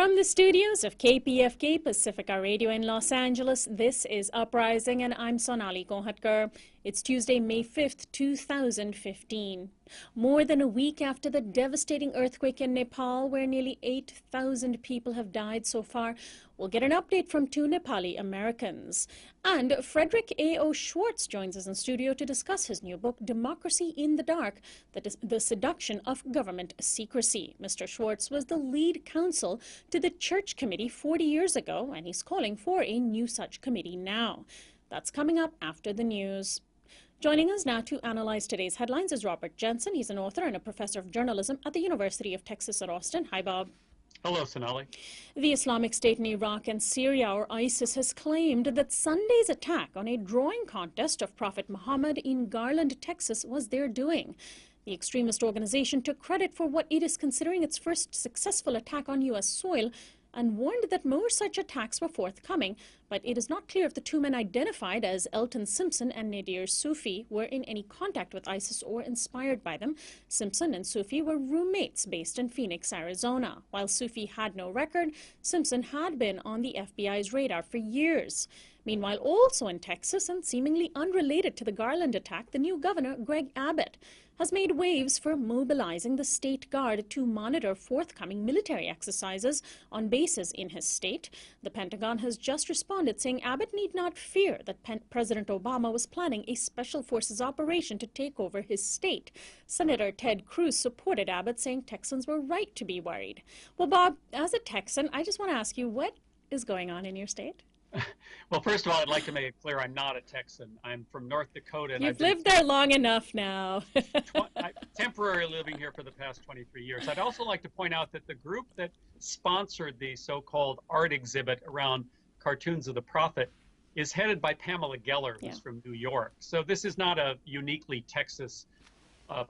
From the studios of KPFK Pacifica Radio in Los Angeles, this is Uprising, and I'm Sonali. It's Tuesday, May 5th, 2015. More than a week after the devastating earthquake in Nepal, where nearly 8,000 people have died so far, we'll get an update from two Nepali Americans. And Frederick A. Schwarz joins us in studio to discuss his new book, Democracy in the Dark, the Seduction of Government Secrecy. Mr. Schwarz was the lead counsel to the Church Committee 40 years ago, and he's calling for a new such committee now. That's coming up after the news. Joining us now to analyze today's headlines is Robert Jensen. He's an author and a professor of journalism at the University of Texas at Austin. Hi, Bob. Hello, Sonali. The Islamic State in Iraq and Syria, or ISIS, has claimed that Sunday's attack on a drawing contest of Prophet Muhammad in Garland, Texas, was their doing. The extremist organization took credit for what it is considering its first successful attack on U.S. soil and warned that more such attacks were forthcoming, but it is not clear if the two men identified as Elton Simpson and Nadir Sufi were in any contact with ISIS or inspired by them. Simpson and Sufi were roommates based in Phoenix, Arizona. While Sufi had no record, Simpson had been on the FBI's radar for years. Meanwhile, also in Texas, and seemingly unrelated to the Garland attack, the new governor, Greg Abbott, has made waves for mobilizing the state guard to monitor forthcoming military exercises on bases in his state. The Pentagon has just responded, saying Abbott need not fear that President Obama was planning a special forces operation to take over his state. Senator Ted Cruz supported Abbott, saying Texans were right to be worried. Well, Bob, as a Texan, I just want to ask you, what is going on in your state? Well, first of all, I'd like to make it clear I'm not a Texan. I'm from North Dakota. And You've lived there long enough now. Temporarily living here for the past 23 years. I'd also like to point out that the group that sponsored the so-called art exhibit around cartoons of the Prophet is headed by Pamela Geller, who's from New York. So this is not a uniquely Texas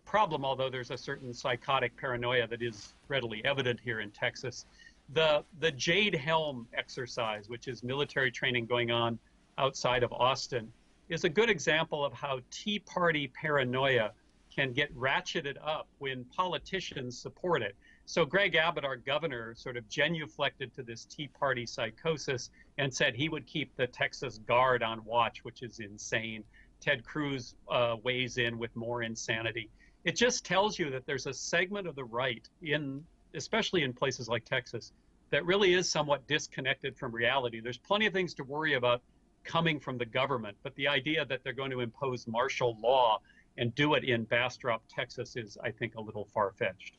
problem, although there's a certain psychotic paranoia that is readily evident here in Texas. The Jade Helm exercise, which is military training going on outside of Austin, is a good example of how Tea Party paranoia can get ratcheted up when politicians support it. So Greg Abbott, our governor, sort of genuflected to this Tea Party psychosis and said he would keep the Texas Guard on watch, which is insane. Ted Cruz weighs in with more insanity. It just tells you that there's a segment of the right, especially in places like Texas, that really is somewhat disconnected from reality. There's plenty of things to worry about coming from the government, but the idea that they're going to impose martial law and do it in Bastrop, Texas is, I think, a little far-fetched.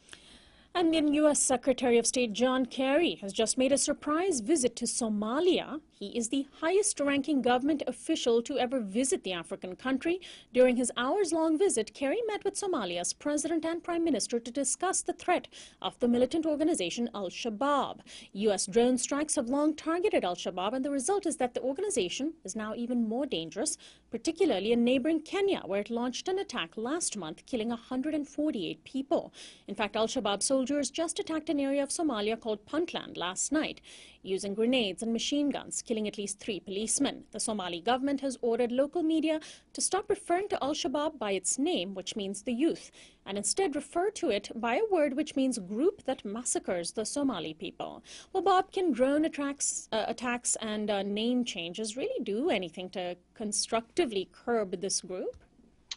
And then U.S. Secretary of State John Kerry has just made a surprise visit to Somalia. He is the highest-ranking government official to ever visit the African country. During his hours-long visit, Kerry met with Somalia's president and prime minister to discuss the threat of the militant organization Al-Shabaab. U.S. drone strikes have long targeted Al-Shabaab, and the result is that the organization is now even more dangerous, particularly in neighboring Kenya, where it launched an attack last month, killing 148 people. In fact, Al-Shabaab soldiers just attacked an area of Somalia called Puntland last night, using grenades and machine guns, killing at least 3 policemen. The Somali government has ordered local media to stop referring to Al-Shabaab by its name, which means the youth, and instead refer to it by a word which means group that massacres the Somali people. Well, Bob, can drone attacks and name changes really do anything to constructively curb this group?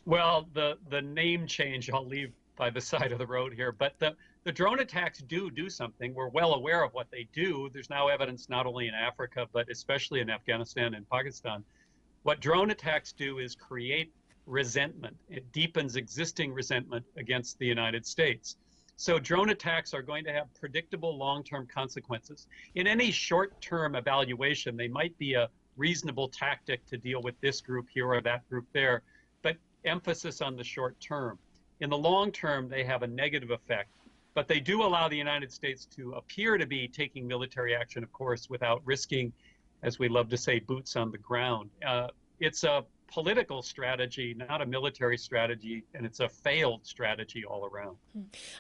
Well, the name change I'll leave by the side of the road here, but the drone attacks do something. We're well aware of what they do. There's now evidence not only in Africa, but especially in Afghanistan and Pakistan. What drone attacks do is create resentment. It deepens existing resentment against the United States. So drone attacks are going to have predictable long-term consequences. In any short-term evaluation, they might be a reasonable tactic to deal with this group here or that group there, but emphasis on the short term. In the long term, they have a negative effect, but they do allow the United States to appear to be taking military action, of course, without risking, as we love to say, boots on the ground. It's a political strategy, not a military strategy, and it's a failed strategy all around.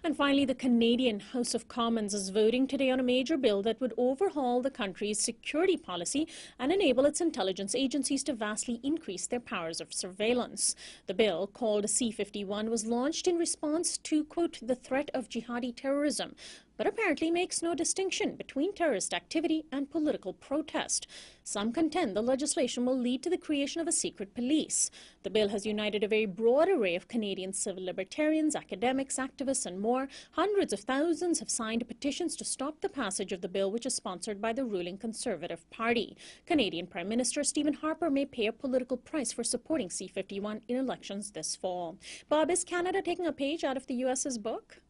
And finally, the Canadian House of Commons is voting today on a major bill that would overhaul the country's security policy and enable its intelligence agencies to vastly increase their powers of surveillance. The bill, called C-51, was launched in response to, quote, the threat of jihadi terrorism, but apparently makes no distinction between terrorist activity and political protest. Some contend the legislation will lead to the creation of a secret police. The bill has united a very broad array of Canadian civil libertarians, academics, activists and more. Hundreds of thousands have signed petitions to stop the passage of the bill, which is sponsored by the ruling Conservative Party. Canadian Prime Minister Stephen Harper may pay a political price for supporting C-51 in elections this fall. Bob, is Canada taking a page out of the U.S.'s book?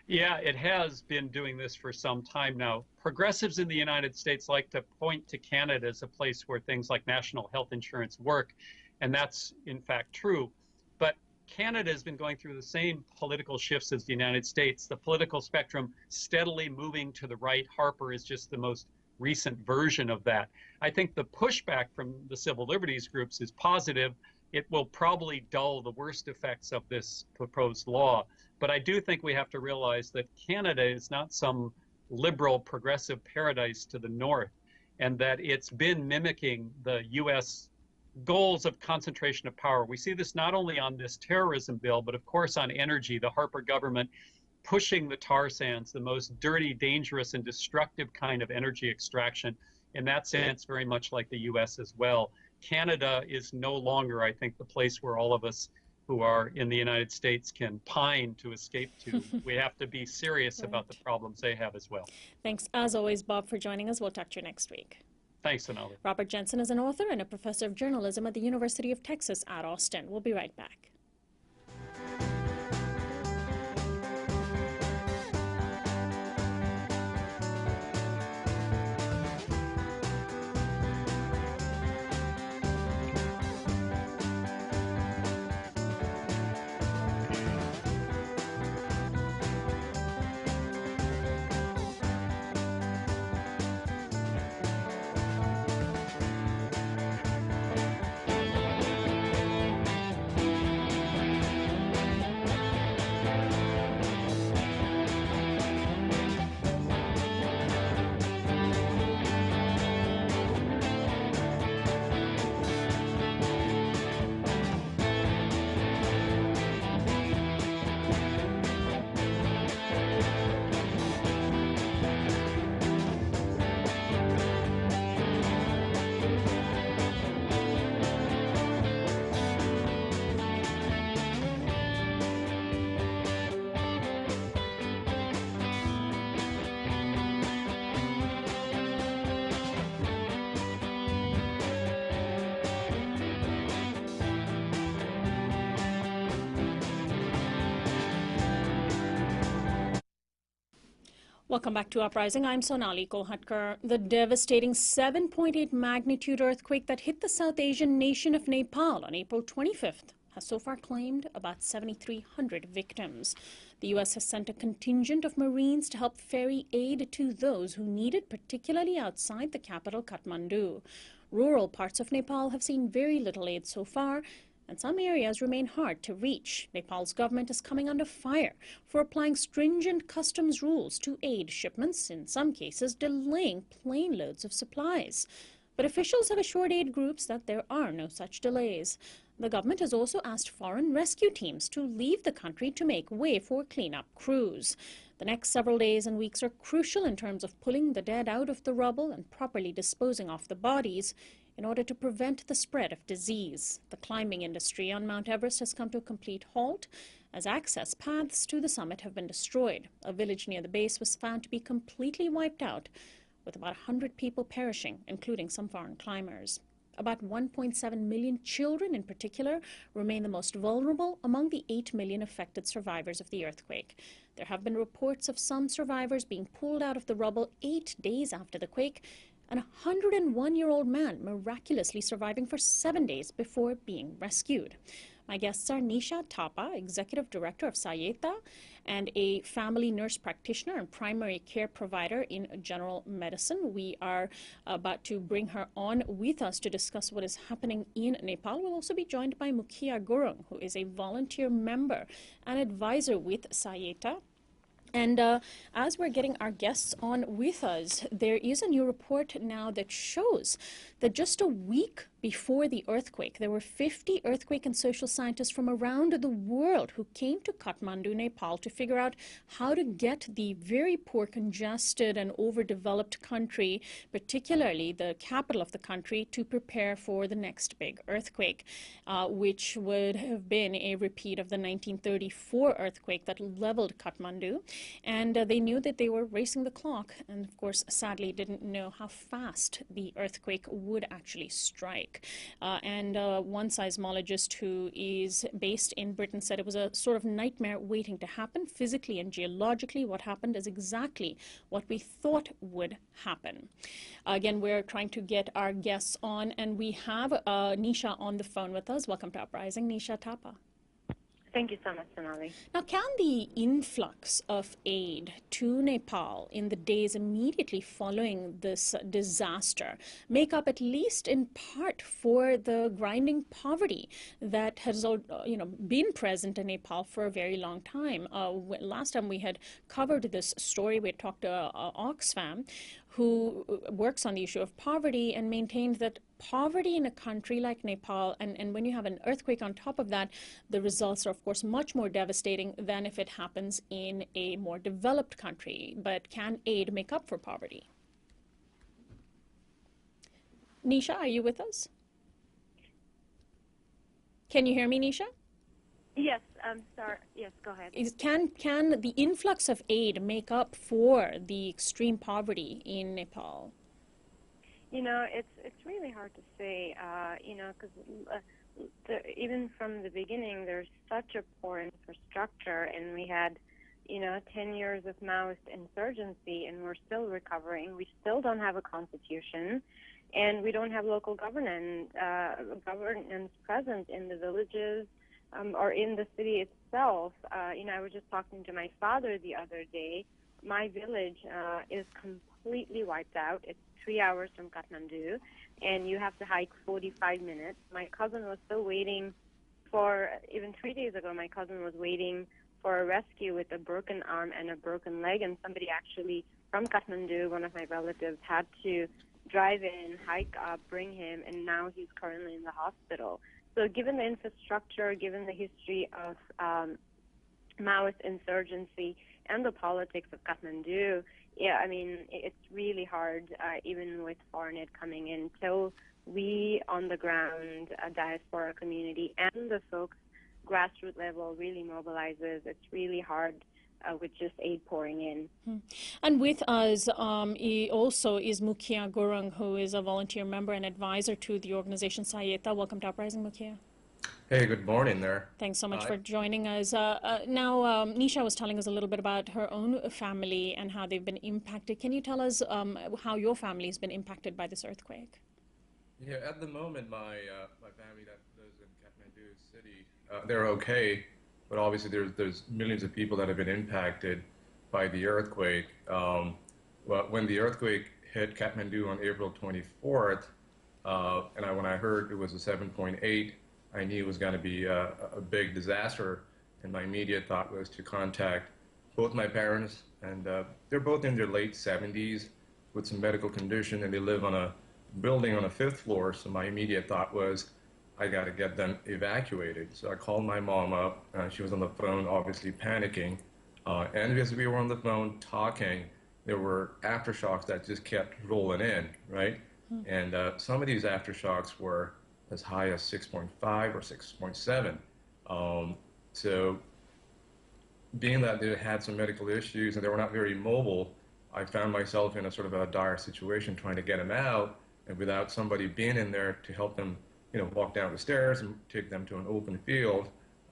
Yeah, it has been doing this for some time now. Progressives in the United States like to point to Canada as a place where things like national health insurance work, and that's in fact true. But Canada has been going through the same political shifts as the United States, the political spectrum steadily moving to the right. Harper is just the most recent version of that. I think the pushback from the civil liberties groups is positive. It will probably dull the worst effects of this proposed law. But I do think we have to realize that Canada is not some liberal progressive paradise to the north, and that it's been mimicking the U.S. goals of concentration of power. We see this not only on this terrorism bill, but of course on energy, the Harper government pushing the tar sands, the most dirty, dangerous, and destructive kind of energy extraction. In that sense, very much like the U.S. as well. Canada is no longer, I think, the place where all of us who are in the United States can pine to escape to. We have to be serious about the problems they have as well. Thanks, as always, Bob, for joining us. We'll talk to you next week. Thanks, Sonali. Robert Jensen is an author and a professor of journalism at the University of Texas at Austin. We'll be right back. Welcome back to Uprising. I'm Sonali Kolhatkar. The devastating 7.8 magnitude earthquake that hit the South Asian nation of Nepal on April 25th has so far claimed about 7,300 victims. The U.S. has sent a contingent of Marines to help ferry aid to those who need it, particularly outside the capital, Kathmandu. Rural parts of Nepal have seen very little aid so far, and some areas remain hard to reach. Nepal's government is coming under fire for applying stringent customs rules to aid shipments, in some cases delaying plane loads of supplies. But officials have assured aid groups that there are no such delays. The government has also asked foreign rescue teams to leave the country to make way for cleanup crews. The next several days and weeks are crucial in terms of pulling the dead out of the rubble and properly disposing of the bodies in order to prevent the spread of disease. The climbing industry on Mount Everest has come to a complete halt as access paths to the summit have been destroyed. A village near the base was found to be completely wiped out, with about 100 people perishing, including some foreign climbers. About 1.7 million children in particular remain the most vulnerable among the 8 million affected survivors of the earthquake. There have been reports of some survivors being pulled out of the rubble 8 days after the quake, and a 101-year-old man miraculously surviving for 7 days before being rescued. My guests are Nisha, Thapa, Executive Director of Sayeta, and a family nurse practitioner and primary care provider in general medicine. We are about to bring her on with us to discuss what is happening in Nepal. We'll also be joined by Mukhiya Gurung, who is a volunteer member and advisor with Sayeta. And as we're getting our guests on with us, there is a new report now that shows that just a week before the earthquake, there were 50 earthquake and social scientists from around the world who came to Kathmandu, Nepal, to figure out how to get the very poor, congested, and overdeveloped country, particularly the capital of the country, to prepare for the next big earthquake, which would have been a repeat of the 1934 earthquake that leveled Kathmandu. And they knew that they were racing the clock, and of course, sadly, didn't know how fast the earthquake would actually strike. And one seismologist who is based in Britain said it was a sort of nightmare waiting to happen. Physically and geologically, what happened is exactly what we thought would happen. Again, we're trying to get our guests on, and we have Nisha on the phone with us. Welcome to Uprising, Nisha, Thapa. Thank you so much, Sonali. Now, can the influx of aid to Nepal in the days immediately following this disaster make up, at least in part, for the grinding poverty that has been present in Nepal for a very long time? Last time we had covered this story, we had talked to Oxfam, who works on the issue of poverty and maintained that poverty in a country like Nepal, and when you have an earthquake on top of that, the results are, of course, much more devastating than if it happens in a more developed country. But can aid make up for poverty? Nisha, are you with us? Can you hear me, Nisha? Yes, I'm sorry. Yes, go ahead. Can the influx of aid make up for the extreme poverty in Nepal? You know, it's really hard to say, because even from the beginning, there's such a poor infrastructure, and we had, 10 years of Maoist insurgency, and we're still recovering. We still don't have a constitution, and we don't have local governance present in the villages or in the city itself. I was just talking to my father the other day. My village is completely wiped out. It's 3 hours from Kathmandu, and you have to hike 45 minutes. My cousin was still waiting for, even 3 days ago, my cousin was waiting for a rescue with a broken arm and a broken leg, and somebody actually from Kathmandu, one of my relatives, had to drive in, hike up, bring him, and now he's currently in the hospital. So given the infrastructure, given the history of Maoist insurgency and the politics of Kathmandu, yeah, I mean, it's really hard, even with foreign aid coming in, till we on the ground, diaspora community, and the folks grassroots level really mobilizes. It's really hard with just aid pouring in. And with us also is Mukhiya Gurung, who is a volunteer member and advisor to the organization Sayeta. Welcome to Uprising, Mukhiya. Hey, good morning there. Thanks so much for joining us. Now, Nisha was telling us a little bit about her own family and how they've been impacted. Can you tell us how your family has been impacted by this earthquake? Yeah, at the moment, my family that lives in Kathmandu city, they're okay, but obviously there's millions of people that have been impacted by the earthquake. When the earthquake hit Kathmandu on April 24th, and when I heard it was a 7.8, I knew it was going to be a big disaster, and my immediate thought was to contact both my parents, and they're both in their late 70s with some medical condition, and they live on a building on a 5th floor, so my immediate thought was, I got to get them evacuated. So I called my mom up, she was on the phone, obviously panicking, and as we were on the phone talking, there were aftershocks that just kept rolling in, right? And some of these aftershocks were as high as 6.5 or 6.7. So being that they had some medical issues and they were not very mobile, I found myself in a sort of a dire situation trying to get them out, and without somebody being in there to help them, walk down the stairs and take them to an open field,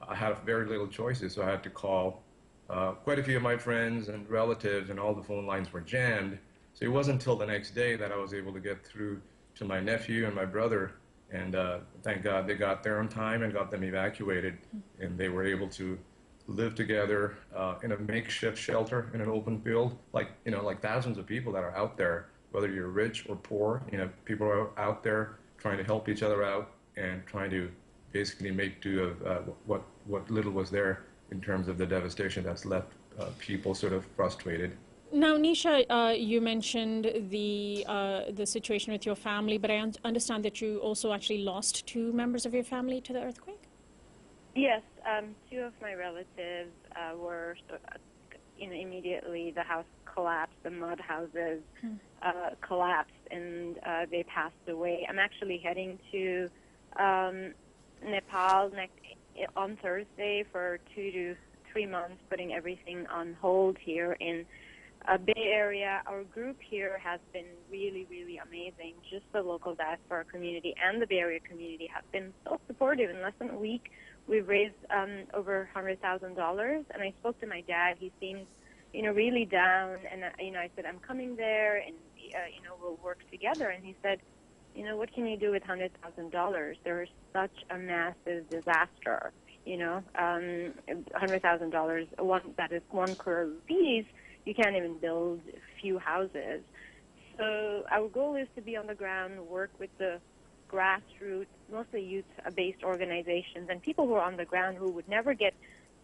I had very little choices. So I had to call quite a few of my friends and relatives, and all the phone lines were jammed. So it wasn't until the next day that I was able to get through to my nephew and my brother, and thank God they got there on time and got them evacuated, and they were able to live together in a makeshift shelter in an open field, like thousands of people that are out there, whether you're rich or poor, people are out there trying to help each other out and trying to basically make do of what little was there in terms of the devastation that's left people sort of frustrated. Now, Nisha, you mentioned the situation with your family, but I understand that you also actually lost two members of your family to the earthquake? Yes, two of my relatives were, immediately the house collapsed, the mud houses collapsed, and they passed away. I'm actually heading to Nepal on Thursday for 2 to 3 months, putting everything on hold here in Bay Area. Our group here has been really, really amazing. Just the local diaspora community and the Bay Area community have been so supportive. In less than a week, we've raised over $100,000. And I spoke to my dad. He seemed, really down. And, I said, I'm coming there and, we'll work together. And he said, what can you do with $100,000? There's such a massive disaster, $100,000, that is 1 crore rupees. You can't even build a few houses. So our goal is to be on the ground, work with the grassroots, mostly youth-based organizations, and people who are on the ground who would never get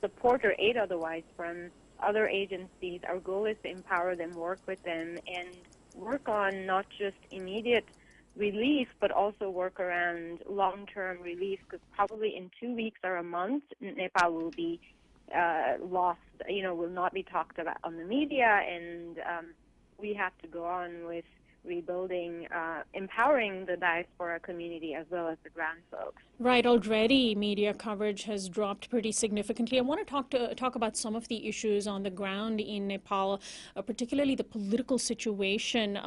support or aid otherwise from other agencies. Our goal is to empower them, work with them, and work on not just immediate relief, but also work around long-term relief, because probably in 2 weeks or a month, Nepal will be lost, will not be talked about on the media, and we have to go on with rebuilding, empowering the diaspora community as well as the ground folks. Right. Already, media coverage has dropped pretty significantly. I want to talk about some of the issues on the ground in Nepal, particularly the political situation.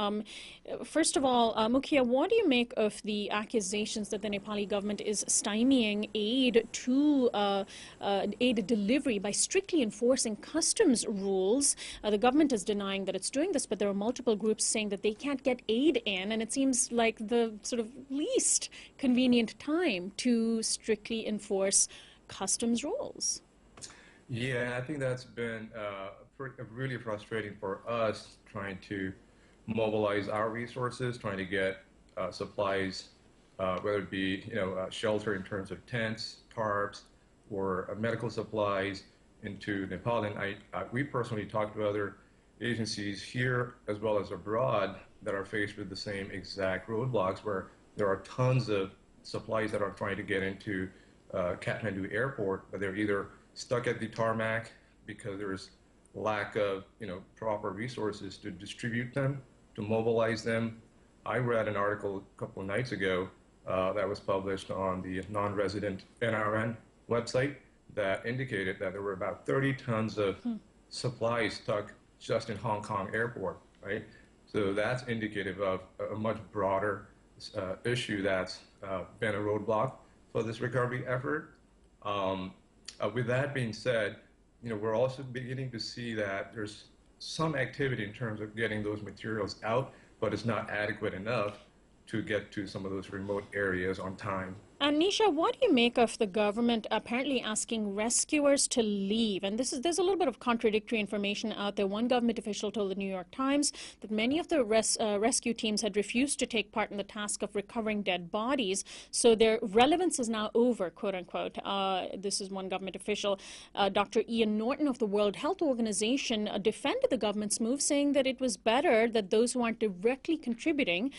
First of all, Mukhiya, what do you make of the accusations that the Nepali government is stymieing aid delivery by strictly enforcing customs rules? The government is denying that it's doing this, but there are multiple groups saying that they can't get aid in, and it seems like the sort of least convenient time to strictly enforce customs rules. Yeah, I think that's been really frustrating for us, trying to mobilize our resources, trying to get supplies, whether it be shelter in terms of tents, tarps, or medical supplies into Nepal. And we personally talked to other agencies here as well as abroad that are faced with the same exact roadblocks, where there are tons of supplies that are trying to get into Kathmandu airport, but they're either stuck at the tarmac because there's lack of proper resources to distribute them, to mobilize them. I read an article a couple of nights ago that was published on the non-resident NRN website that indicated that there were about 30 tons of supplies stuck just in Hong Kong airport, right? So that's indicative of a much broader issue that's been a roadblock for this recovery effort. With that being said, we're also beginning to see that there's some activity in terms of getting those materials out, but it's not adequate enough to get to some of those remote areas on time. And Nisha, what do you make of the government apparently asking rescuers to leave? And there's a little bit of contradictory information out there. One government official told the New York Times that many of the rescue teams had refused to take part in the task of recovering dead bodies, so their relevance is now over, quote unquote. This is one government official. Dr. Ian Norton of the World Health Organization defended the government's move, saying that it was better that those who aren't directly contributing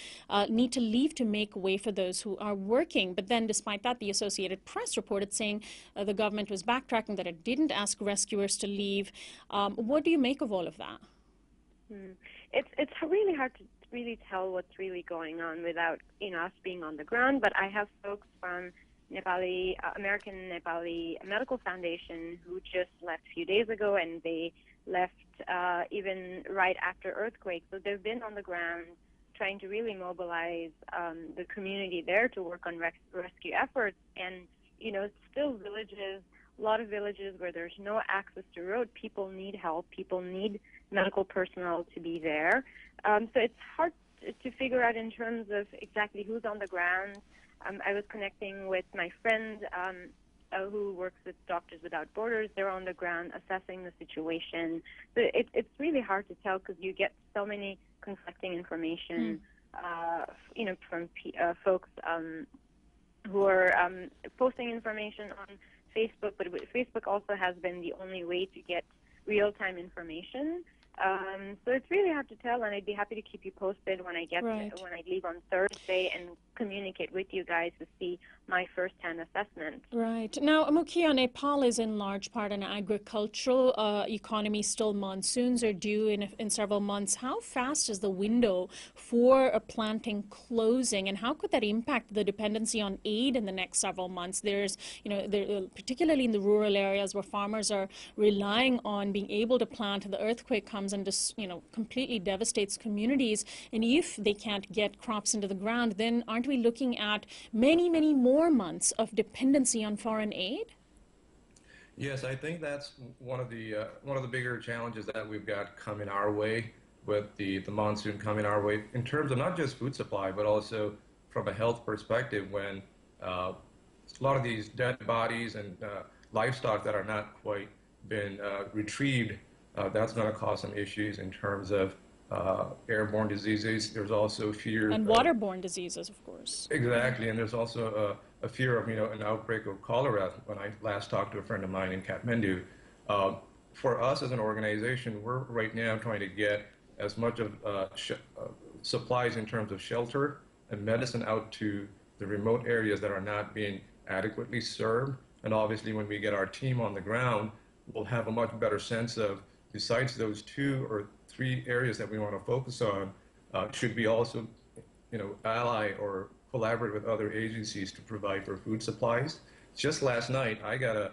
need to leave to make way for those who are working. But then despite that, the Associated Press reported saying the government was backtracking, that it didn't ask rescuers to leave. What do you make of all of that? It's really hard to really tell what's really going on without us being on the ground. But I have folks from American Nepali Medical Foundation who just left a few days ago, and they left even right after earthquake. So they've been on the ground trying to really mobilize the community there to work on rescue efforts. And, still villages, a lot of villages where there's no access to road, people need help, people need medical personnel to be there. So it's hard to figure out in terms of exactly who's on the ground. I was connecting with my friend who works with Doctors Without Borders. They're on the ground assessing the situation. So it's really hard to tell because you get so many conflicting information, from folks who are posting information on Facebook. But Facebook also has been the only way to get real-time information. So it's really hard to tell, and I'd be happy to keep you posted when I when I leave on Thursday and communicate with you guys to see my first-hand assessment. Right. Now, Mukhiya, Nepal is in large part an agricultural economy. Still, monsoons are due in several months. How fast is the window for a planting closing, and how could that impact the dependency on aid in the next several months? There's, particularly in the rural areas where farmers are relying on being able to plant, the earthquake comes and just, completely devastates communities. And if they can't get crops into the ground, then aren't we looking at many, many more months of dependency on foreign aid? Yes, I think that's one of the bigger challenges that we've got coming our way with the monsoon coming our way in terms of not just food supply, but also from a health perspective when a lot of these dead bodies and livestock that are not quite been retrieved, that's going to cause some issues in terms of airborne diseases. There's also fear. And waterborne diseases, of course. Exactly, and there's also a fear of, an outbreak of cholera. When I last talked to a friend of mine in Kathmandu, for us as an organization, we're right now trying to get as much of supplies in terms of shelter and medicine out to the remote areas that are not being adequately served. And obviously, when we get our team on the ground, we'll have a much better sense of, besides those 2 or 3 areas that we want to focus on, should we also, ally or collaborate with other agencies to provide for food supplies. Just last night, I got a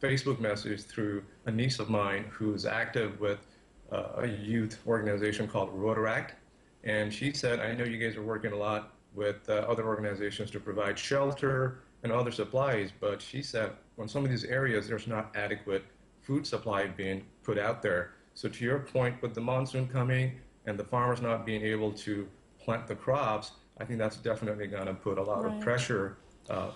Facebook message through a niece of mine who's active with a youth organization called Rotaract, and she said, I know you guys are working a lot with other organizations to provide shelter and other supplies, but she said, on some of these areas, there's not adequate food supply being put out there. So to your point, with the monsoon coming and the farmers not being able to plant the crops, I think that's definitely going to put a lot of pressure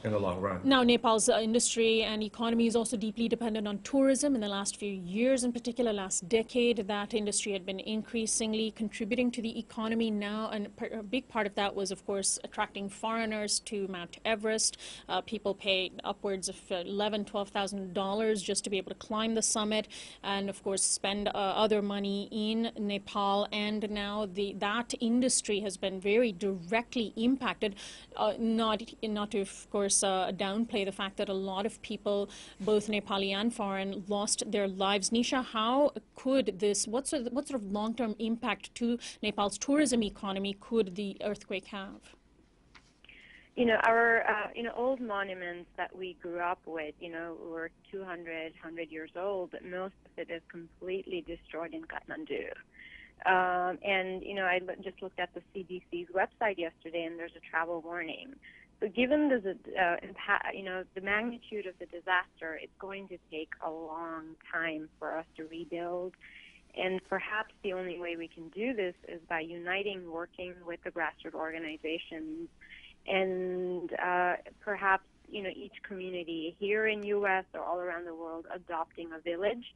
in the long run. Now, Nepal's industry and economy is also deeply dependent on tourism. In the last few years, in particular, last decade, that industry had been increasingly contributing to the economy now. And a big part of that was, of course, attracting foreigners to Mount Everest. People pay upwards of $11,000, $12,000 just to be able to climb the summit and, of course, spend other money in Nepal. And now that industry has been very directly impacted, not to, of course, downplay the fact that a lot of people, both Nepali and foreign, lost their lives. Nisha, how could this, what sort of long-term impact to Nepal's tourism economy could the earthquake have? Our old monuments that we grew up with, were 200 years old, but most of it is completely destroyed in Kathmandu. And I just looked at the CDC's website yesterday, and there's a travel warning. So given the magnitude of the disaster, it's going to take a long time for us to rebuild. And perhaps the only way we can do this is by uniting, working with the grassroots organizations, and perhaps, each community here in U.S. or all around the world adopting a village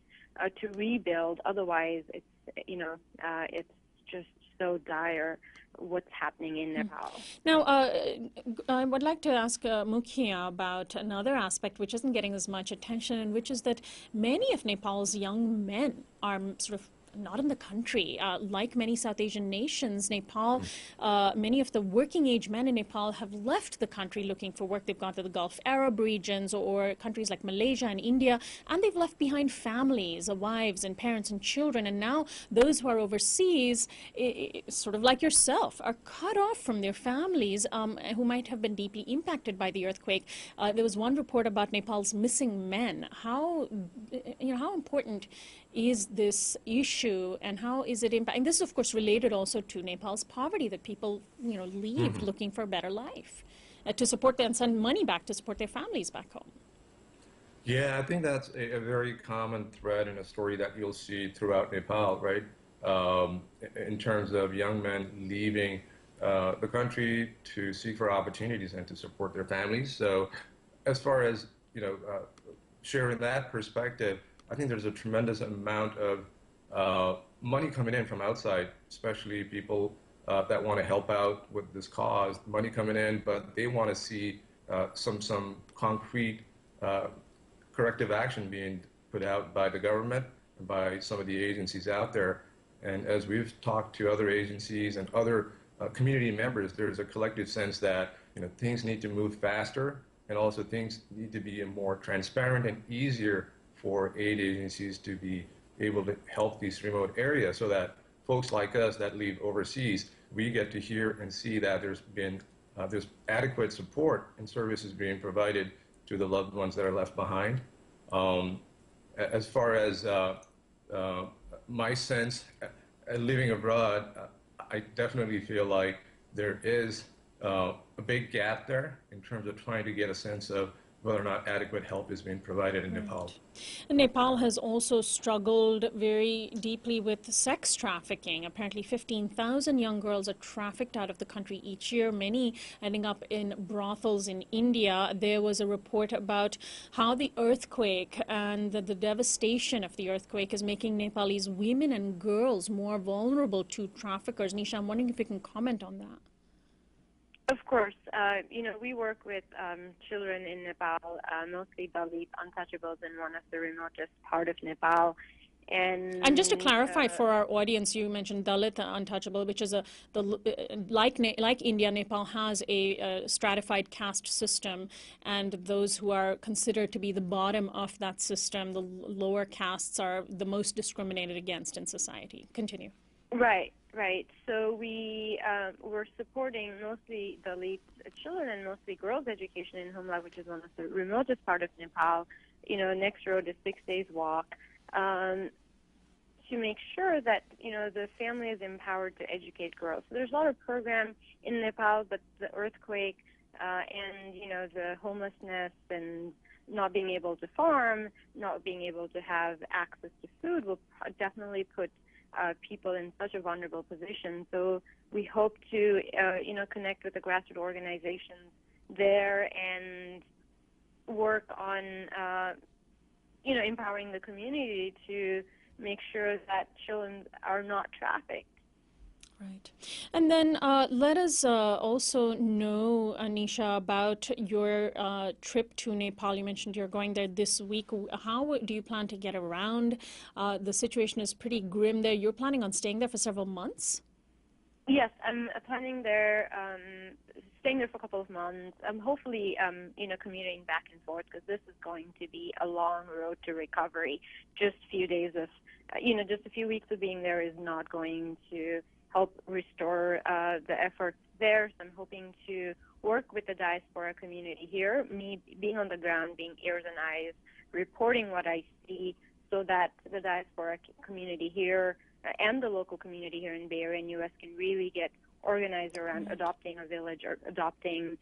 to rebuild. Otherwise, it's just so dire what's happening in Nepal. Now, I would like to ask Mukhiya about another aspect which isn't getting as much attention, and which is that many of Nepal's young men are sort of not in the country. Like many South Asian nations, Nepal, many of the working age men in Nepal have left the country looking for work. They've gone to the Gulf Arab regions or countries like Malaysia and India, and they've left behind families, wives and parents and children. And now those who are overseas, sort of like yourself, are cut off from their families who might have been deeply impacted by the earthquake. There was one report about Nepal's missing men. How important is this issue, and how is it impacting? This is, of course, related also to Nepal's poverty, that people, leave looking for a better life to support them and send money back to support their families back home. Yeah, I think that's a very common thread in a story that you'll see throughout Nepal, right? In terms of young men leaving the country to seek for opportunities and to support their families. So as far as, sharing that perspective, I think there's a tremendous amount of money coming in from outside, especially people that want to help out with this cause, money coming in, but they want to see some concrete corrective action being put out by the government by some of the agencies out there. And as we've talked to other agencies and other community members, there's a collective sense that things need to move faster, and also things need to be more transparent and easier for aid agencies to be able to help these remote areas, so that folks like us that live overseas, we get to hear and see that there's adequate support and services being provided to the loved ones that are left behind. As far as my sense, living abroad, I definitely feel like there is a big gap there in terms of trying to get a sense of whether or not adequate help is being provided in Nepal. And Nepal has also struggled very deeply with sex trafficking. Apparently 15,000 young girls are trafficked out of the country each year, many ending up in brothels in India. There was a report about how the earthquake and the devastation of the earthquake is making Nepalese women and girls more vulnerable to traffickers. Nisha, I'm wondering if you can comment on that. Of course. We work with children in Nepal, mostly Dalit untouchables in one of the remotest part of Nepal. And just to clarify for our audience, you mentioned Dalit untouchable, which is like India, Nepal has a stratified caste system, and those who are considered to be the bottom of that system, the lower castes, are the most discriminated against in society. Continue. Right. So we're supporting mostly Dalit children and mostly girls' education in Humla, which is one of the remotest part of Nepal. Next road is 6 days walk. To make sure that the family is empowered to educate girls. So there's a lot of programs in Nepal, but the earthquake and the homelessness and not being able to farm, not being able to have access to food will definitely put people in such a vulnerable position. So we hope to, connect with the grassroots organizations there and work on, empowering the community to make sure that children are not trafficked. Right. And then let us also know, Nisha, about your trip to Nepal. You mentioned you're going there this week. How do you plan to get around? The situation is pretty grim there. You're planning on staying there for several months? Yes, I'm planning there, staying there for a couple of months. I'm hopefully, commuting back and forth, because this is going to be a long road to recovery. Just a few days of, just a few weeks of being there is not going to help restore the efforts there. So I'm hoping to work with the diaspora community here, me being on the ground, being ears and eyes, reporting what I see, so that the diaspora community here and the local community here in Bay Area and U.S. can really get organized around adopting a village or adopting,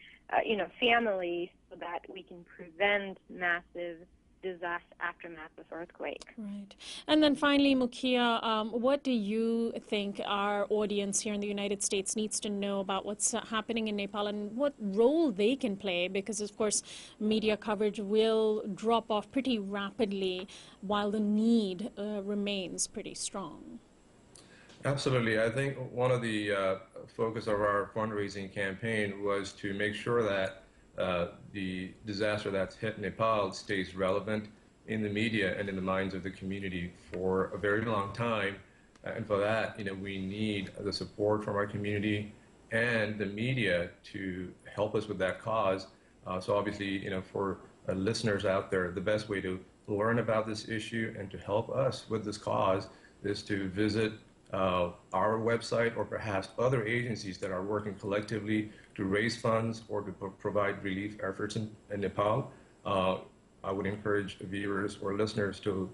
families, so that we can prevent massive disaster aftermath of earthquake. Right. And then finally, Mukhiya, what do you think our audience here in the United States needs to know about what's happening in Nepal and what role they can play? Because, of course, media coverage will drop off pretty rapidly while the need remains pretty strong. Absolutely. I think one of the focus of our fundraising campaign was to make sure that the disaster that's hit Nepal stays relevant in the media and in the minds of the community for a very long time. And for that, we need the support from our community and the media to help us with that cause. So obviously, for listeners out there, the best way to learn about this issue and to help us with this cause is to visit our website, or perhaps other agencies that are working collectively to raise funds or to provide relief efforts in Nepal. I would encourage viewers or listeners to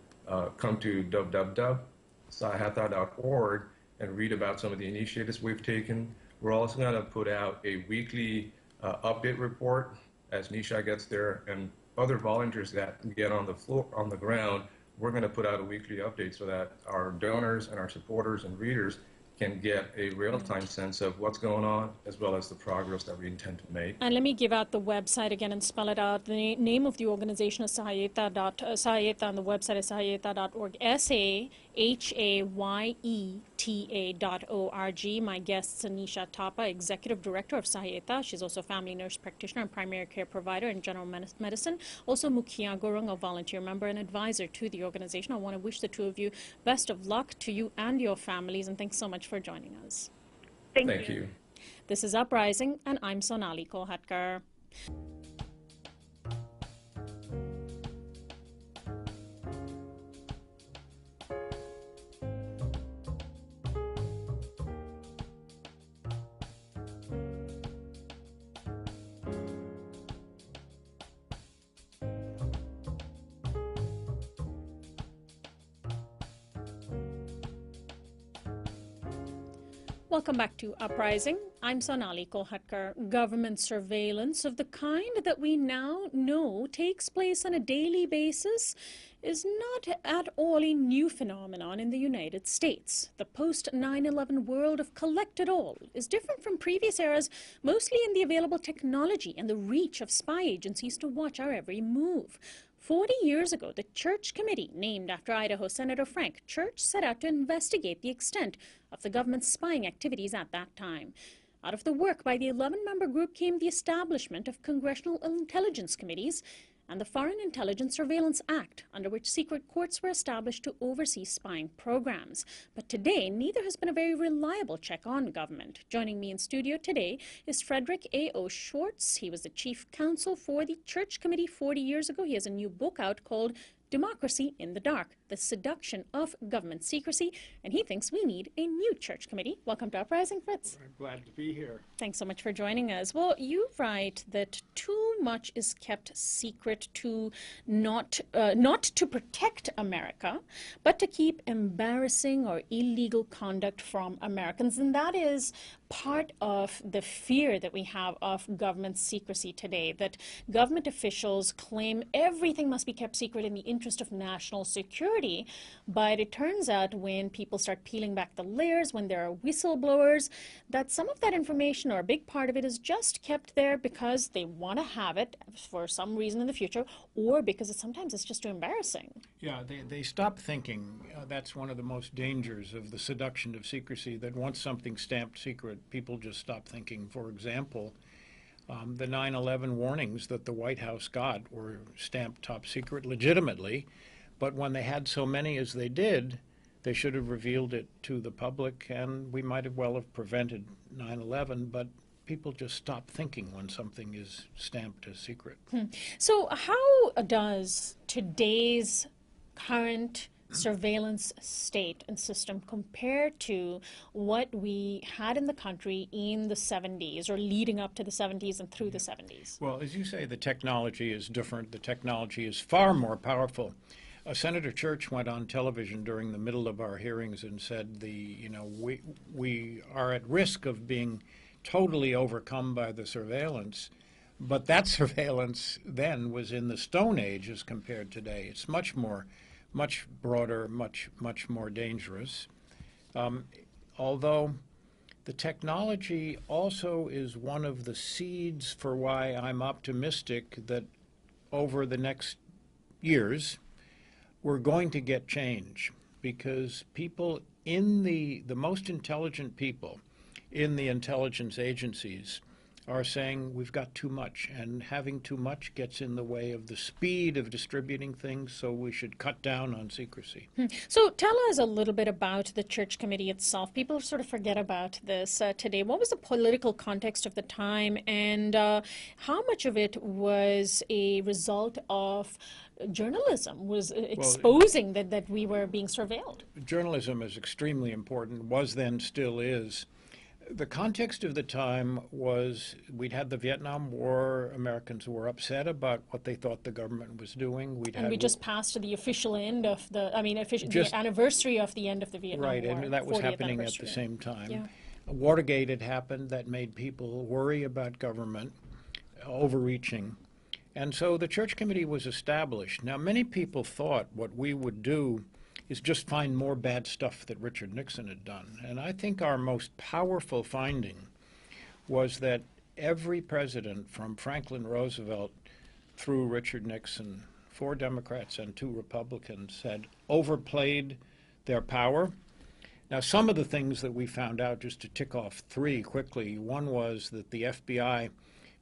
come to www.sahayata.org and read about some of the initiatives we've taken. We're also going to put out a weekly update report as Nisha gets there, and other volunteers that get on the floor, on the ground. We're going to put out a weekly update so that our donors and our supporters and readers can get a real-time sense of what's going on, as well as the progress that we intend to make. And let me give out the website again and spell it out. The name of the organization is Sahayata, and the website is sahayata.org, hayeta.org. My guest is Nisha Thapa, Executive Director of Sahayata. She's also a family nurse practitioner and primary care provider in general medicine. Also Mukhiya, Gurung, a volunteer member and advisor to the organization. I want to wish the two of you best of luck to you and your families, and thanks so much for joining us. Thank you. This is Uprising, and I'm Sonali Kolhatkar. Welcome back to Uprising. I'm Sonali Kolhatkar. Government surveillance of the kind that we now know takes place on a daily basis is not at all a new phenomenon in the United States. The post-9/11 world of collect it all is different from previous eras, mostly in the available technology and the reach of spy agencies to watch our every move. 40 years ago, the Church Committee, named after Idaho Senator Frank Church, set out to investigate the extent of the government's spying activities at that time. Out of the work by the 11-member group came the establishment of congressional intelligence committees and the Foreign Intelligence Surveillance Act, under which secret courts were established to oversee spying programs. But today, neither has been a very reliable check on government. Joining me in studio today is Frederick A. Schwarz. He was the chief counsel for the Church Committee 40 years ago. He has a new book out called Democracy in the Dark, the Seduction of Government Secrecy, and he thinks we need a new church committee. Welcome to Uprising, Fritz. I'm glad to be here. Thanks so much for joining us. Well, you write that too much is kept secret to not to protect America, but to keep embarrassing or illegal conduct from Americans, and that is part of the fear that we have of government secrecy today, that government officials claim everything must be kept secret in the interest of national security. But it turns out when people start peeling back the layers, when there are whistleblowers, that some of that information, or a big part of it, is just kept there because they want to have it for some reason in the future, or because sometimes it's just too embarrassing. Yeah, they stop thinking. That's one of the most dangers of the seduction of secrecy, that once something's stamped secret, people just stop thinking. For example, the 9/11 warnings that the White House got were stamped top secret legitimately, but when they had so many as they did, they should have revealed it to the public, and we might have well have prevented 9/11, but people just stop thinking when something is stamped as secret. So how does today's current surveillance state and system compare to what we had in the country in the 70s, or leading up to the 70s and through the 70s? Well, as you say, the technology is different. The technology is far more powerful. Senator Church went on television during the middle of our hearings and said we are at risk of being totally overcome by the surveillance. But that surveillance then was in the Stone Age as compared to today. It's much broader, much more dangerous. Although the technology also is one of the seeds for why I'm optimistic that over the next years we're going to get change, because people in the most intelligent people in the intelligence agencies are saying we've got too much, and having too much gets in the way of the speed of distributing things, so we should cut down on secrecy. So tell us a little bit about the Church Committee itself. People sort of forget about this today. What was the political context of the time, and how much of it was a result of journalism, was exposing that we were being surveilled? Journalism is extremely important, was then, still is. The context of the time was we'd had the Vietnam War. Americans were upset about what they thought the government was doing. We just passed the official end of the anniversary of the end of the Vietnam War. Right, and that was happening at the same time. Yeah. Watergate had happened. That made people worry about government overreaching. And so the Church Committee was established. Now, many people thought what we would do is just find more bad stuff that Richard Nixon had done. And I think our most powerful finding was that every president, from Franklin Roosevelt through Richard Nixon, 4 Democrats and 2 Republicans, had overplayed their power. Now, some of the things that we found out, just to tick off three quickly, one was that the FBI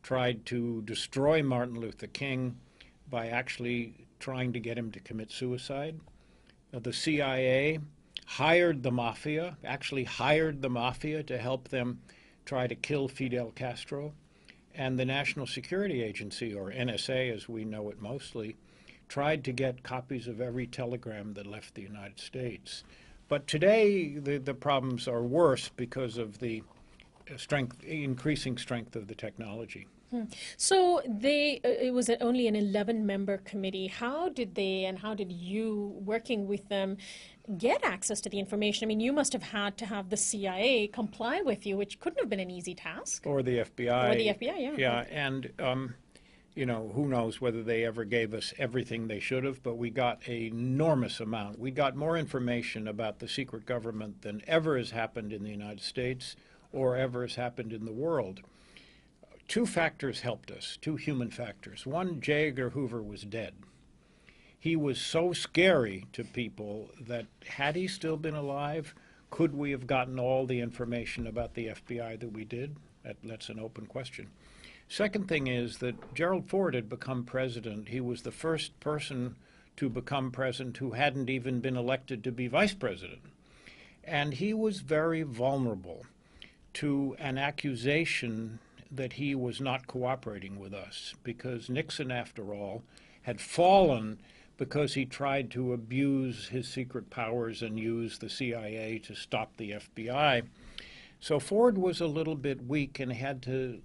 tried to destroy Martin Luther King by actually trying to get him to commit suicide. The CIA hired the mafia, actually hired the mafia to help them try to kill Fidel Castro. And the National Security Agency, or NSA as we know it mostly, tried to get copies of every telegram that left the United States. But today, the problems are worse because of the increasing strength of the technology. So it was only an 11-member committee. How did they and how did you, working with them, get access to the information? I mean, you must have had to have the CIA comply with you, which couldn't have been an easy task. Or the FBI. Or the FBI, yeah. Yeah, and you know, who knows whether they ever gave us everything they should have, but we got an enormous amount. We got more information about the secret government than ever has happened in the United States or ever has happened in the world. Two factors helped us, two human factors. One, J. Edgar Hoover was dead. He was so scary to people that had he still been alive, could we have gotten all the information about the FBI that we did? That's an open question. Second thing is that Gerald Ford had become president. He was the first person to become president who hadn't even been elected to be vice president. And he was very vulnerable to an accusation that he was not cooperating with us, because Nixon, after all, had fallen because he tried to abuse his secret powers and use the CIA to stop the FBI. So Ford was a little bit weak and had to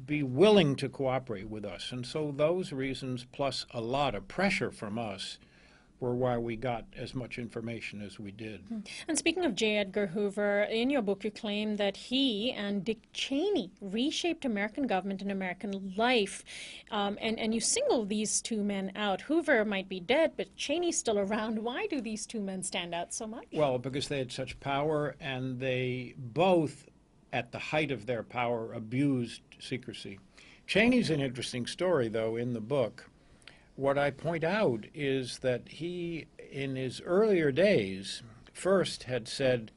be willing to cooperate with us. And so those reasons, plus a lot of pressure from us, were why we got as much information as we did. And speaking of J. Edgar Hoover, in your book you claim that he and Dick Cheney reshaped American government and American life. And you single these two men out. Hoover might be dead, but Cheney's still around. Why do these two men stand out so much? Well, because they had such power, and they both, at the height of their power, abused secrecy. Cheney's an interesting story, though, in the book. What I point out is that he, in his earlier days, first had said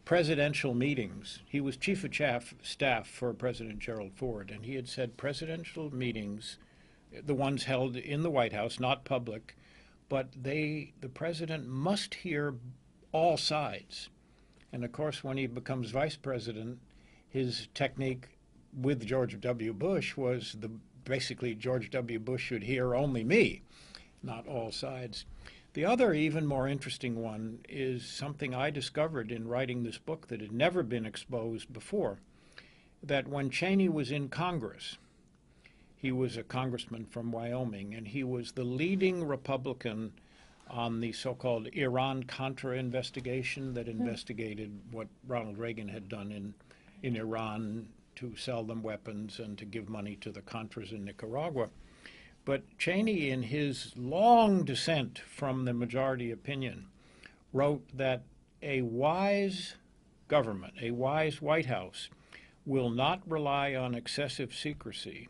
presidential meetings. He was chief of staff for President Gerald Ford, and he had said presidential meetings, the ones held in the White House, not public, but the president must hear all sides. And of course, when he becomes vice president, his technique with George W. Bush was basically George W. Bush should hear only me, not all sides. The other, even more interesting one, is something I discovered in writing this book that had never been exposed before, that when Cheney was in Congress, he was a congressman from Wyoming, and he was the leading Republican on the so-called Iran-Contra investigation that investigated what Ronald Reagan had done in Iran to sell them weapons and to give money to the Contras in Nicaragua. But Cheney, in his long dissent from the majority opinion, wrote that a wise government, a wise White House, will not rely on excessive secrecy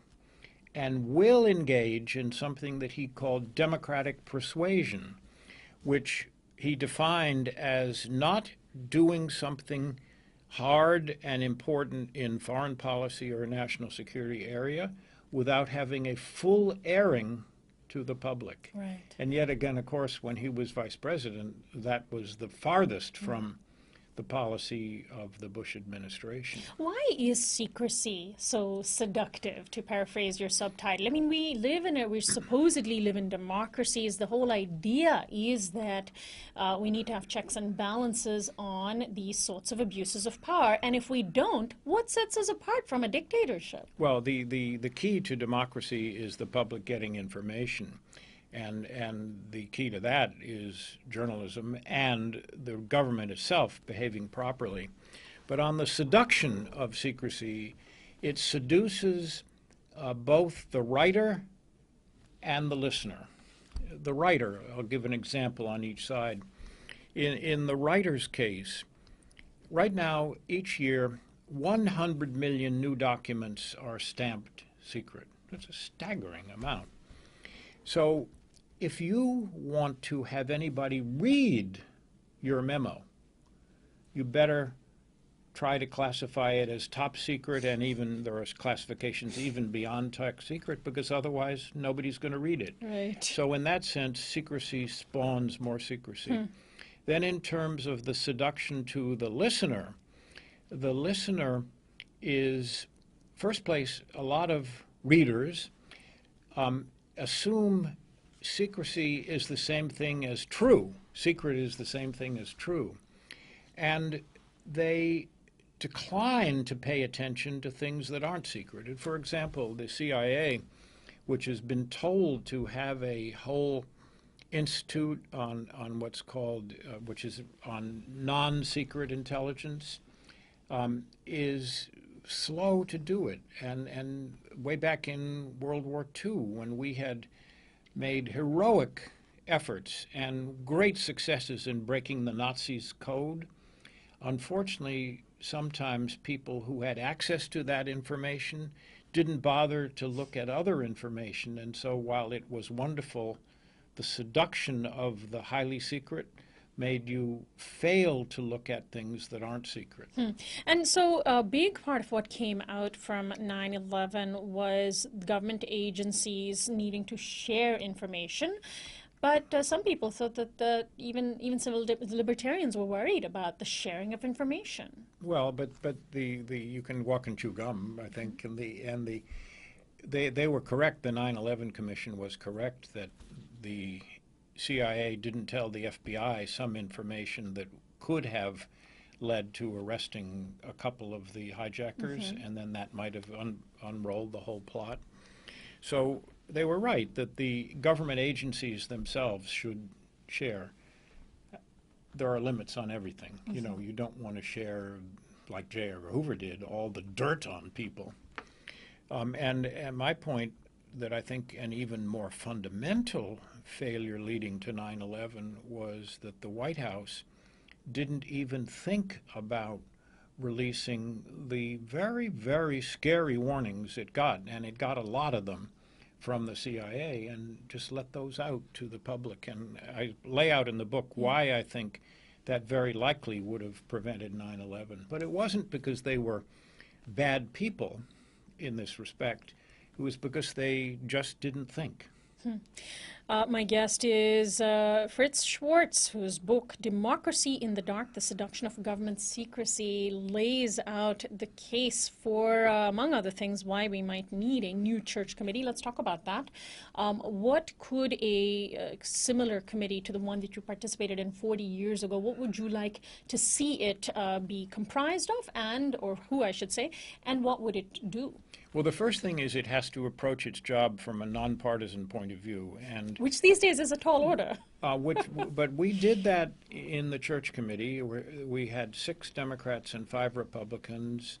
and will engage in something that he called democratic persuasion, which he defined as not doing something hard and important in foreign policy or national security area without having a full airing to the public. Right. And yet again, of course, when he was vice president, that was the farthest from the policy of the Bush administration. Why is secrecy so seductive, to paraphrase your subtitle? I mean, we supposedly live in democracies. The whole idea is that we need to have checks and balances on these sorts of abuses of power. And if we don't, what sets us apart from a dictatorship? Well, the key to democracy is the public getting information. And the key to that is journalism and the government itself behaving properly. But on the seduction of secrecy, it seduces both the writer and the listener. The writer, I'll give an example on each side. In the writer's case, right now, each year, 100 million new documents are stamped secret. That's a staggering amount. So if you want to have anybody read your memo. You better try to classify it as top secret, and even there are classifications even beyond top secret, because otherwise nobody's going to read it. Right. So in that sense, secrecy spawns more secrecy. Then in terms of the seduction to the listener is, first place, a lot of readers assume secrecy is the same thing as true. Secret is the same thing as true. And they decline to pay attention to things that aren't secret. For example, the CIA, which has been told to have a whole institute on what's called, which is on non-secret intelligence, is slow to do it. And way back in World War II, when we had made heroic efforts and great successes in breaking the Nazis' code, unfortunately, sometimes people who had access to that information didn't bother to look at other information. And so while it was wonderful, the seduction of the highly secret made you fail to look at things that aren't secret. And so a big part of what came out from 9/11 was government agencies needing to share information. But some people thought that even civil libertarians were worried about the sharing of information. Well, but the you can walk and chew gum, I think, and they were correct. The 9/11 Commission was correct that the CIA didn't tell the FBI some information that could have led to arresting a couple of the hijackers, and then that might have unrolled the whole plot. So they were right that the government agencies themselves should share. There are limits on everything. You know, you don't want to share, like J. Edgar Hoover did, all the dirt on people. And my point that I think an even more fundamental failure leading to 9/11 was that the White House didn't even think about releasing the very, very scary warnings it got, and it got a lot of them from the CIA, and just let those out to the public. And I lay out in the book why I think that very likely would have prevented 9/11. But it wasn't because they were bad people in this respect. It was because they just didn't think. My guest is Fritz Schwarz, whose book, Democracy in the Dark, The Seduction of Government Secrecy, lays out the case for, among other things, why we might need a new church committee. Let's talk about that. What could a similar committee to the one that you participated in 40 years ago, what would you like to see it be comprised of, or who I should say, and what would it do? Well, the first thing is it has to approach its job from a nonpartisan point of view, and which these days is a tall order. But we did that in the church committee. We had 6 Democrats and 5 Republicans.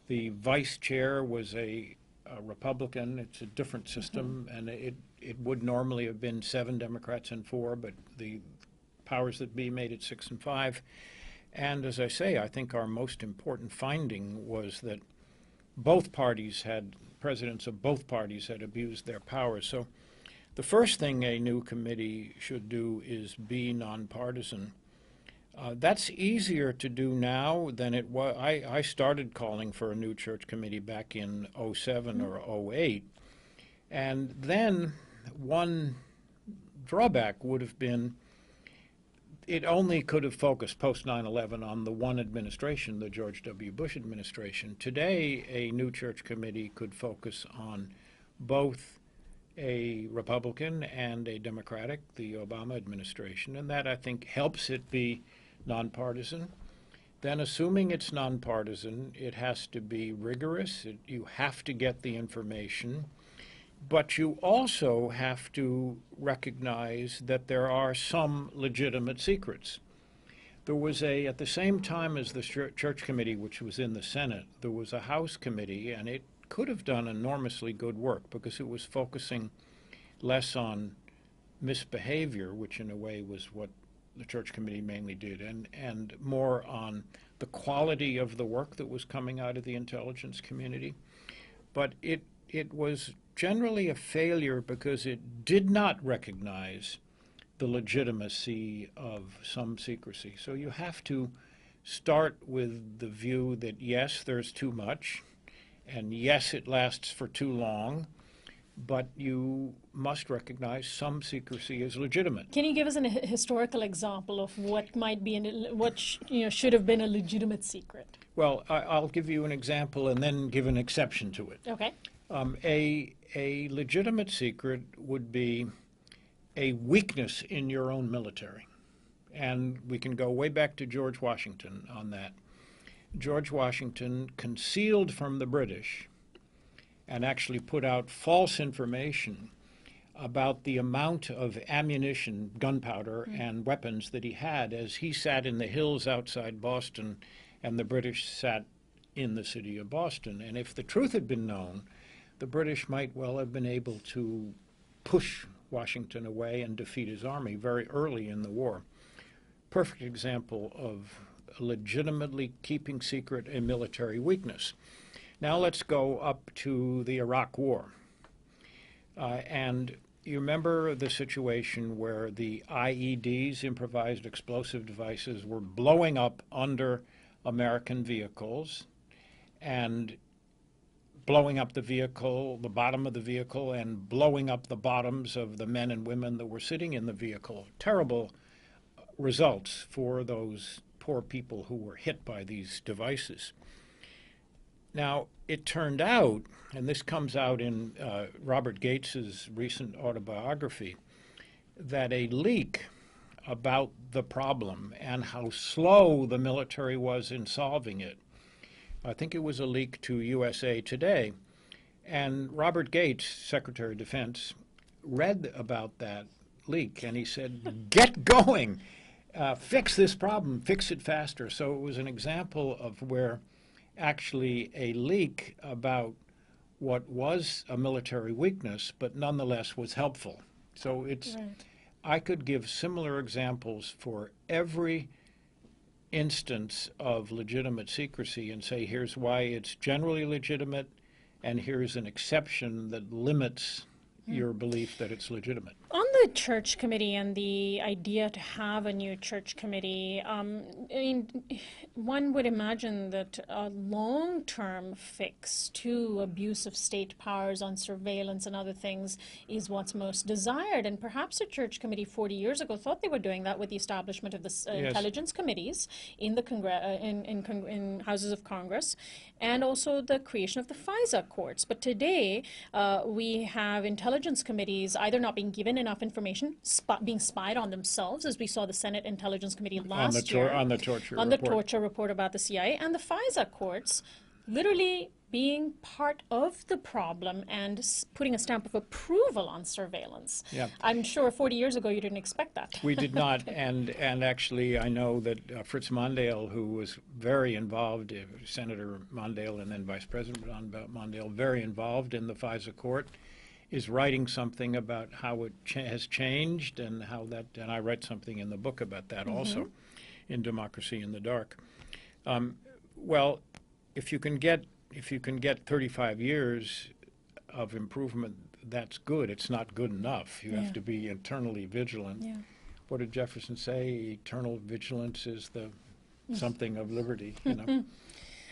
The vice chair was a Republican. It's a different system, and it would normally have been 7 Democrats and 4, but the powers that be made it 6 and 5. And as I say, I think our most important finding was that presidents of both parties had abused their powers. So the first thing a new committee should do is be nonpartisan. That's easier to do now than it was. I started calling for a new church committee back in 07 or 08. And then one drawback would have been it only could have focused post 9/11 on the one administration, the George W. Bush administration. Today, a new church committee could focus on both a Republican and a Democratic, the Obama administration, and that, I think, helps it be nonpartisan. Then, assuming it's nonpartisan, it has to be rigorous. You have to get the information. But you also have to recognize that there are some legitimate secrets. There was at the same time as the church committee, which was in the Senate, there was a House committee, and it could have done enormously good work because it was focusing less on misbehavior, which in a way was what the church committee mainly did, and more on the quality of the work that was coming out of the intelligence community. But it was generally a failure because it did not recognize the legitimacy of some secrecy. So you have to start with the view that yes, there's too much, and yes, it lasts for too long, but you must recognize some secrecy is legitimate. Can you give us a historical example of what might be, should have been a legitimate secret? Well, I'll give you an example and then give an exception to it. Okay. A legitimate secret would be a weakness in your own military. And we can go way back to George Washington on that. George Washington concealed from the British and actually put out false information about the amount of ammunition, gunpowder, and weapons that he had as he sat in the hills outside Boston and the British sat in the city of Boston. And if the truth had been known, the British might well have been able to push Washington away and defeat his army very early in the war. Perfect example of legitimately keeping secret a military weakness. Now let's go up to the Iraq War. And you remember the situation where the IEDs, improvised explosive devices, were blowing up under American vehicles and blowing up the vehicle, the bottom of the vehicle, and blowing up the bottoms of the men and women that were sitting in the vehicle. Terrible results for those poor people who were hit by these devices. Now, it turned out, and this comes out in Robert Gates's recent autobiography, that a leak about the problem and how slow the military was in solving it, I think it was a leak to USA Today, and Robert Gates, Secretary of Defense, read about that leak, and he said, get going, fix this problem, fix it faster. So it was an example of where actually a leak about what was a military weakness, but nonetheless was helpful. So it's, right. I could give similar examples for every instance of legitimate secrecy and say, here's why it's generally legitimate, and here's an exception that limits your belief that it's legitimate. On the church committee and the idea to have a new church committee, I mean, one would imagine that a long-term fix to abuse of state powers on surveillance and other things is what's most desired. And perhaps a church committee 40 years ago thought they were doing that with the establishment of the yes. intelligence committees in the in houses of Congress, and also the creation of the FISA courts. But today, we have intelligence committees either not being given enough information, being spied on themselves, as we saw the Senate Intelligence Committee last year. On the torture report about the CIA, and the FISA courts literally being part of the problem and putting a stamp of approval on surveillance. Yeah. I'm sure 40 years ago you didn't expect that. We did not, and actually I know that Fritz Mondale, who was very involved, Senator Mondale and then Vice President Mondale, very involved in the FISA court, is writing something about how it has changed and how that, and I write something in the book about that also, in Democracy in the Dark. Well, if you can get 35 years of improvement, that's good. It's not good enough. You have to be internally vigilant. Yeah. What did Jefferson say? Eternal vigilance is the something of liberty, you know.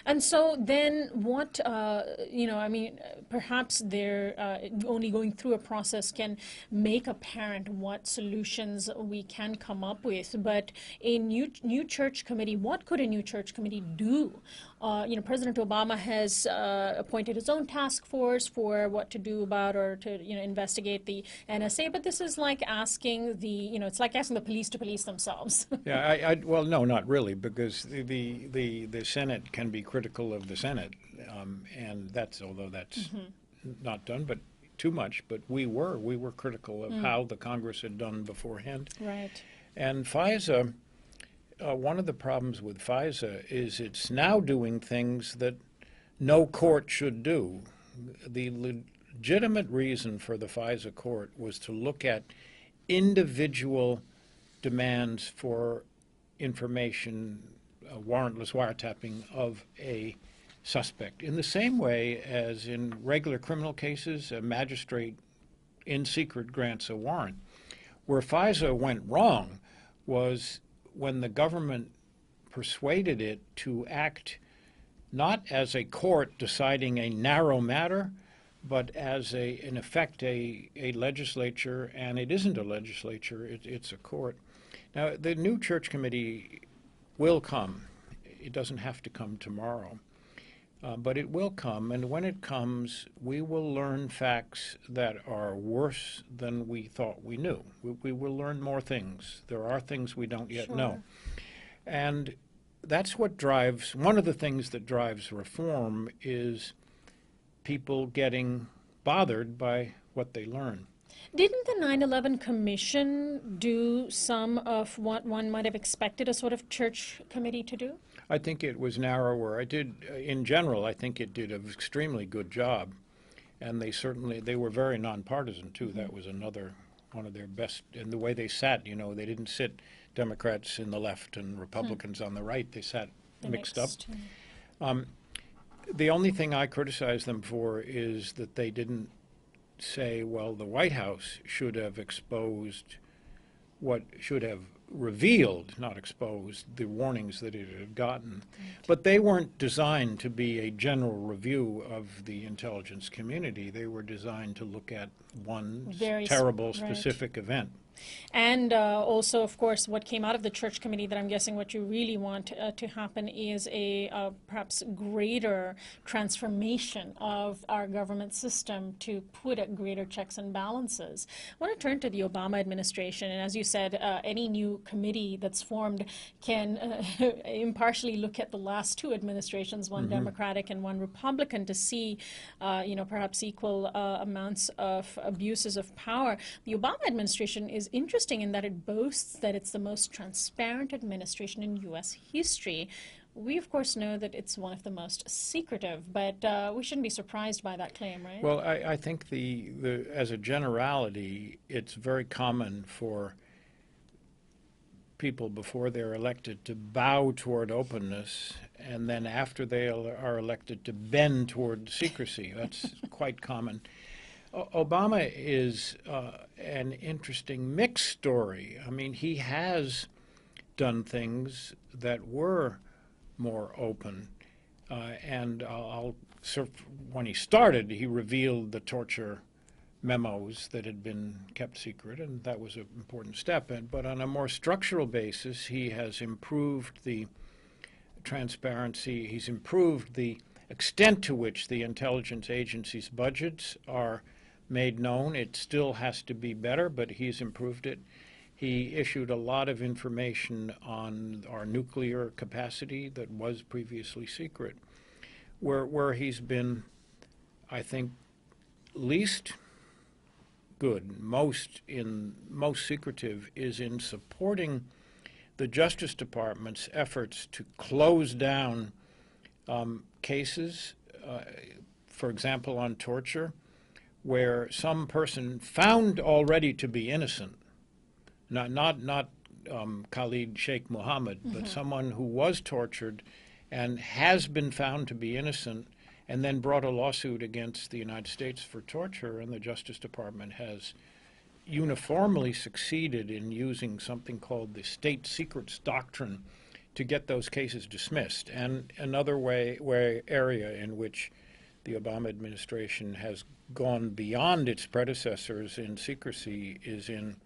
And so then what, I mean, perhaps they're only going through a process can make apparent what solutions we can come up with. But a new church committee, what could a new church committee do? President Obama has appointed his own task force for what to do about or to, investigate the NSA. But this is like asking it's like asking the police to police themselves. Yeah, well, no, not really, because the Senate can be critical of the Senate, and although that's not done, but too much. But we were critical of how the Congress had done beforehand. Right. And FISA. One of the problems with FISA is it's now doing things that no court should do. The legitimate reason for the FISA court was to look at individual demands for information, warrantless wiretapping of a suspect. In the same way as in regular criminal cases, a magistrate in secret grants a warrant. Where FISA went wrong was when the government persuaded it to act not as a court deciding a narrow matter, but as in effect, a legislature, and it isn't a legislature, it's a court. Now, the new church committee will come. It doesn't have to come tomorrow, but it will come, and when it comes, we will learn facts that are worse than we thought we knew. We will learn more things. There are things we don't yet know. And that's what drives, one of the things that drives reform is people getting bothered by what they learn. Didn't the 9/11 Commission do some of what one might have expected a sort of church committee to do? I think it was narrower. In general, I think it did an extremely good job. And they were very nonpartisan, too. That was another one of their best. And the way they sat, they didn't sit Democrats in the left and Republicans on the right. They sat mixed up. The only thing I criticize them for is that they didn't say, well, the White House should have revealed, not exposed, the warnings that it had gotten. But they weren't designed to be a general review of the intelligence community. They were designed to look at one terrible specific event. And also, of course, what came out of the church committee that I'm guessing what you really want to happen is a perhaps greater transformation of our government system to put at greater checks and balances. I want to turn to the Obama administration. And as you said, any new committee that's formed can impartially look at the last two administrations, one Democratic and one Republican, to see, perhaps equal amounts of abuses of power. The Obama administration is interesting in that it boasts that it's the most transparent administration in U.S. history. We, of course, know that it's one of the most secretive, but we shouldn't be surprised by that claim, right? Well, I think as a generality, it's very common for people before they're elected to bow toward openness, and then after they are elected to bend toward secrecy. That's quite common. Obama is an interesting mixed story. I mean, he has done things that were more open. And when he started, he revealed the torture memos that had been kept secret, and that was an important step. But on a more structural basis, he has improved the transparency. He's improved the extent to which the intelligence agency's budgets are made known. It still has to be better, but he's improved it. He issued a lot of information on our nuclear capacity that was previously secret. Where he's been, I think, least good, most secretive, is in supporting the Justice Department's efforts to close down cases, for example, on torture, where some person found already to be innocent, not Khalid Sheikh Mohammed, but someone who was tortured and has been found to be innocent, and then brought a lawsuit against the United States for torture, and the Justice Department has uniformly succeeded in using something called the state secrets doctrine to get those cases dismissed. And another area in which the Obama administration has gone beyond its predecessors in secrecy is in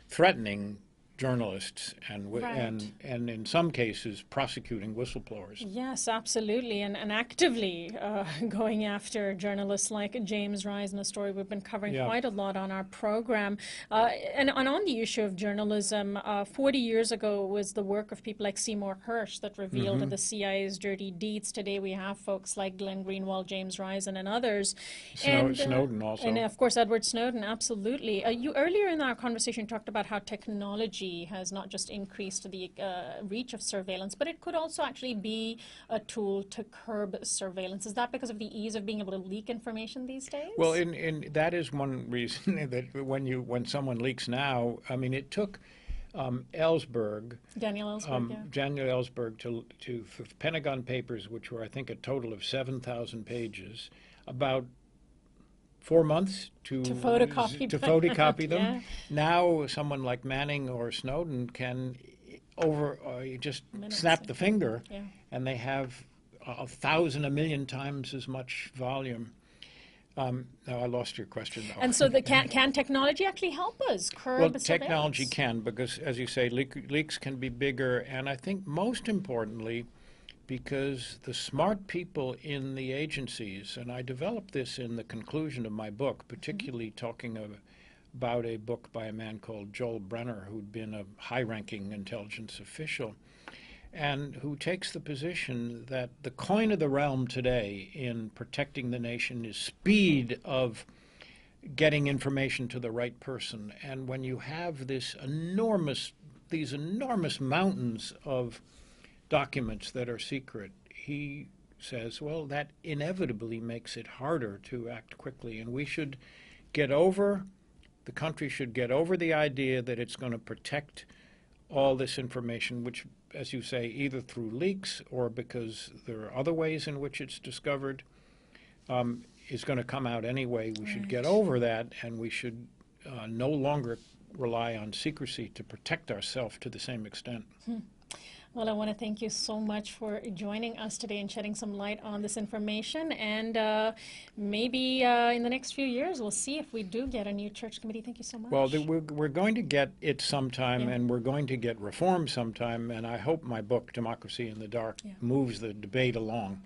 threatening journalists and in some cases prosecuting whistleblowers. Yes, absolutely, and actively going after journalists like James Rise, in a story we've been covering quite a lot on our program. And on the issue of journalism, 40 years ago was the work of people like Seymour Hersh that revealed the CIA's dirty deeds. Today we have folks like Glenn Greenwald, James Risen, and others. Snowden also. And of course Edward Snowden, absolutely. You earlier in our conversation talked about how technology has not just increased the reach of surveillance, but it could also actually be a tool to curb surveillance. Is that because of the ease of being able to leak information these days? Well, that is one reason that when someone leaks now, I mean, it took Daniel Ellsberg to Pentagon Papers, which were, I think, a total of 7,000 pages, about 4 months to photocopy them. Yeah. Now someone like Manning or Snowden can you just Minutes, snap the finger, Yeah. and they have 1,000, 1,000,000 times as much volume. Now I lost your question, though. And so can technology actually help us curb Well, surveillance? technology can, because, as you say, leaks can be bigger, and I think most importantly, because the smart people in the agencies, and I developed this in the conclusion of my book, particularly talking about a book by a man called Joel Brenner, who'd been a high-ranking intelligence official, and who takes the position that the coin of the realm today in protecting the nation is speed of getting information to the right person. And when you have these enormous mountains of documents that are secret, he says, well, that inevitably makes it harder to act quickly. And we should the country should get over the idea that it's going to protect all this information, which, as you say, either through leaks or because there are other ways in which it's discovered, is going to come out anyway. We should get over that, and we should no longer rely on secrecy to protect ourselves to the same extent. Well, I want to thank you so much for joining us today and shedding some light on this information. And maybe in the next few years, we'll see if we do get a new church committee. Thank you so much. Well, we're going to get it sometime, and we're going to get reform sometime. And I hope my book, Democracy in the Dark, moves the debate along.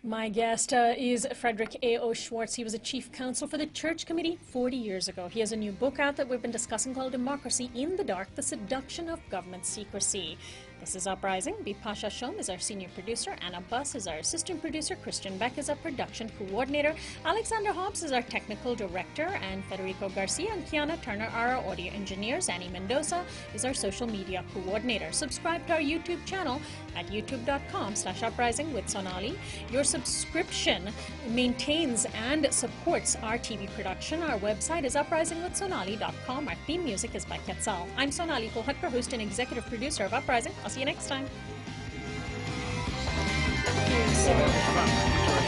My guest is Frederick A. Schwarz. He was a chief counsel for the Church Committee 40 years ago. He has a new book out that we've been discussing called Democracy in the Dark, The Seduction of Government Secrecy. This is Uprising. Bipasha Shom is our senior producer. Anna Buss is our assistant producer. Christian Beck is our production coordinator. Alexander Hobbs is our technical director. And Federico Garcia and Kiana Turner are our audio engineers. Annie Mendoza is our social media coordinator. Subscribe to our YouTube channel at youtube.com/uprising with Sonali. Your subscription maintains and supports our TV production. Our website is uprisingwithsonali.com. Our theme music is by Quetzal. I'm Sonali Kohatkar, host and executive producer of Uprising. I'll see you next time. Sure.